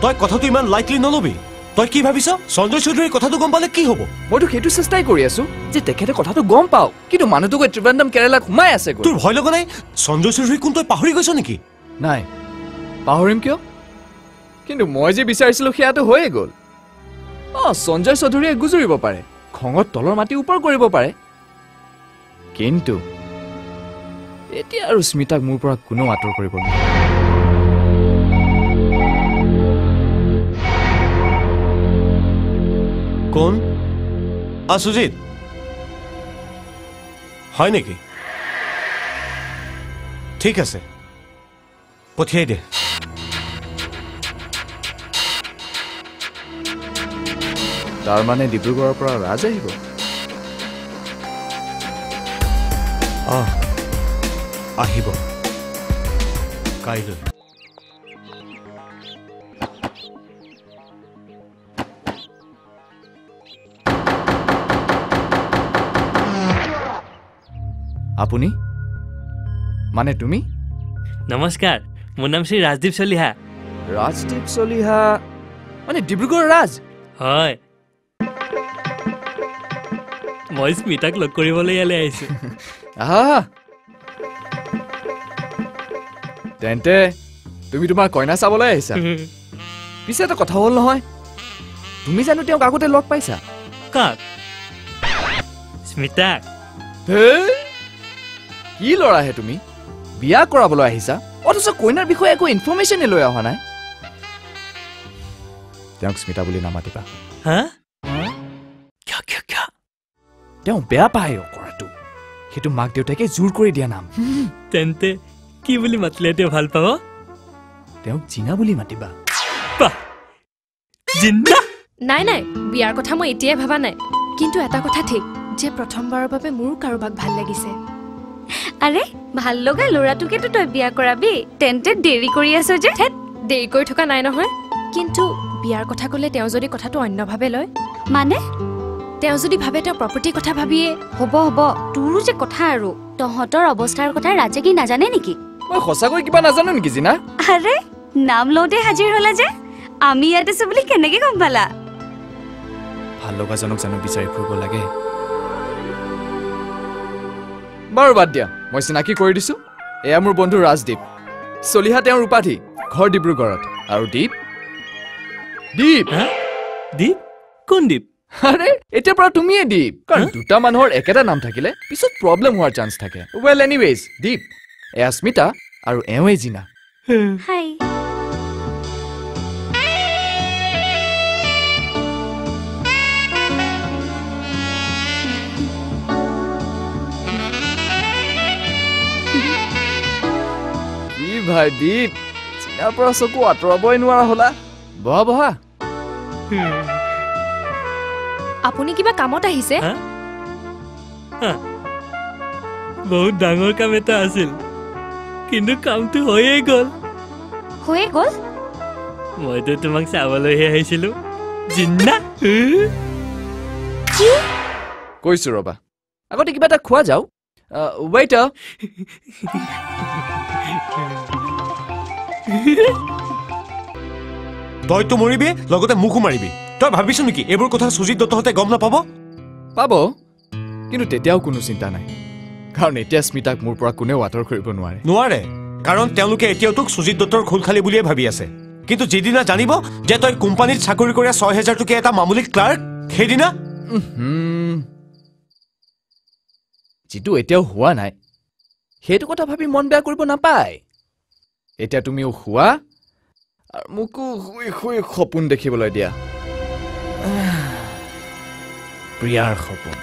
তই কথাটো ইমান লাইটলি নলবি তই কি ভাবিছ সঞ্জয় চৌধুৰীৰ কথাটো গম পালে কি হ'ব মইতো সেইটো চেষ্টাই কৰি আছো যে তেখেতে কথাটো গম পাও কিন্তু মানুহটো গৈ ত্ৰিবেণ্ডম কেৰালা ঘুমাই আছে তোৰ ভয় লগা নাই সঞ্জয় চৌধুৰী কোন তই পাহৰি গৈছ নেকি নাই পাহৰিম কিয় কিন্তু মই যে বিচাৰিছিলো সেয়াটো হৈয়ে গ'ল সঞ্জয় চৌধুৰীয়ে গুজৰিব পাৰে খঙত তলৰ মাটি ওপৰ কৰিব পাৰে কিন্তু এতিয়া আৰু স্মিতাক মোৰ পৰা কোনো আঁতৰ কৰিব নোৱাৰে কোন সুজিত হয় নেকি ঠিক আছে পঠিয়াই দে তাৰ মানে ডিব্ৰুগড়ৰ পৰা ৰাজ আহিব আহিব কাইলৈ আপুনি মানে তুমি নমস্কাৰ মোৰ নাম শ্ৰী ৰাজদীপ চলিহা ৰাজদীপ চলিহা মানে ডিব্ৰুগড় ৰাজ হয় মই স্মিতাক লগ কৰিবলৈ ইয়ালৈ আহিছো তেন্তে তুমি তোমাৰ কইনা চাবলৈ আহিছা পিছে এটা কথা হ'ল নহয় তুমি জানো তেওঁক আগতে লগ পাইছা কাক স্মিতাক কি লৰাহে তুমি বিয়া কৰাবলৈ আহিছা অথচ কইনাৰ বিষয়ে একো ইনফৰমেশ্যনে লৈ অহা নাই তেওঁক স্মিতা বুলি নামাতিবা তেওঁ বেয়া পায় কৰাটো সেইটো মাক দেউতাকে জোৰ কৰি দিয়া নাম তেন্তে কি বুলি মাতিলে তেওঁ ভাল পাব তেওঁক জিনা বুলি মাতিবা নাই নাই বিয়াৰ কথা মই এতিয়াই ভাবা নাই কিন্তু এটা কথা ঠিক যে প্ৰথমবাৰৰ বাবে মোৰো কাৰোবাক ভাল লাগিছে আৰে ভাল লগা ল'ৰাটোকেতো তই বিয়া কৰাবি তেন্তে দেৰি কৰি আছ যে দেৰি কৰি থকা নাই নহয় কিন্তু বিয়াৰ কথা ক'লে তেওঁ যদি কথাটো অন্যভাৱে লয় মানে তেওঁ যদি ভাবে তেওঁ প্ৰপাৰ্টিৰ কথা ভাবিয়ে হ'ব তোৰো যে কথা আৰু তহঁতৰ অৱস্থাৰ কথা ৰাজে কি নাজানে নেকি মই সঁচাকৈ কিবা নাজানো নেকি জিনা আৰে নাম লওঁতে হাজিৰ হলা যে আমি ইয়াত আছো বুলি কেনেকে গম পালা ভাল লগাজনক জানো বিচাৰি ফুৰিব লাগে বাৰু বাদ দিয়া মই চিনাকি কৰি দিছো এয়া মোৰ বন্ধু ৰাজদীপ চলিহা তেওঁৰ উপাধি ঘৰ ডিব্ৰুগড়ত আৰু দীপ কোন দীপ আৰে এতিয়াৰ পৰা তুমিয়ে দীপ কাৰণ দুটা মানুহৰ একেটা নাম থাকিলে পিছত প্ৰব্লেম হোৱাৰ চান্স থাকে ৱেল এনিৱেজ দীপ এয়া স্মিতা আৰু এওঁৱে জিনা হাই ভাই দীপ চিনাৰ পৰা চকু আঁতৰাবই নোৱাৰা হলা বহা বহা আপুনি কিবা কামত আহিছে বহুত ডাঙৰ কাম এটা আছিল কিন্তু কামটো হৈয়ে গ'ল মইতো তোমাক চাবলৈহে আহিছিলো জিন্না কৈছো ৰবা আগতে কিবা এটা খোৱা যাও ৱেইটাৰ তইতো মৰিবি লগতে মুখো মাৰিবি তই ভাবিছ নেকি এইবোৰ কথা সুজিত দত্তহঁতে গম নাপাব পাব কিন্তু তেতিয়াও কোনো চিন্তা নাই কাৰণ এতিয়া স্মিতাক মোৰ পৰা কোনেও আঁতৰ কৰিব নোৱাৰে কাৰণ তেওঁলোকে এতিয়াও তোক সুজিত দত্তৰ খোল খালি বুলিয়ে ভাবি আছে কিন্তু যিদিনা জানিব যে তই কোম্পানীত চাকৰি কৰা ৬,০০০ টকীয়া এটা মামুলি ক্লাৰ্ক সেইদিনা যিটো এতিয়াও হোৱা নাই সেইটো কথা ভাবি মন বেয়া কৰিব নাপায় এতিয়া তুমিও শুৱা আৰু মোকো শুই শুই সপোন দেখিবলৈ দিয়া প্ৰিয়াৰ সপোন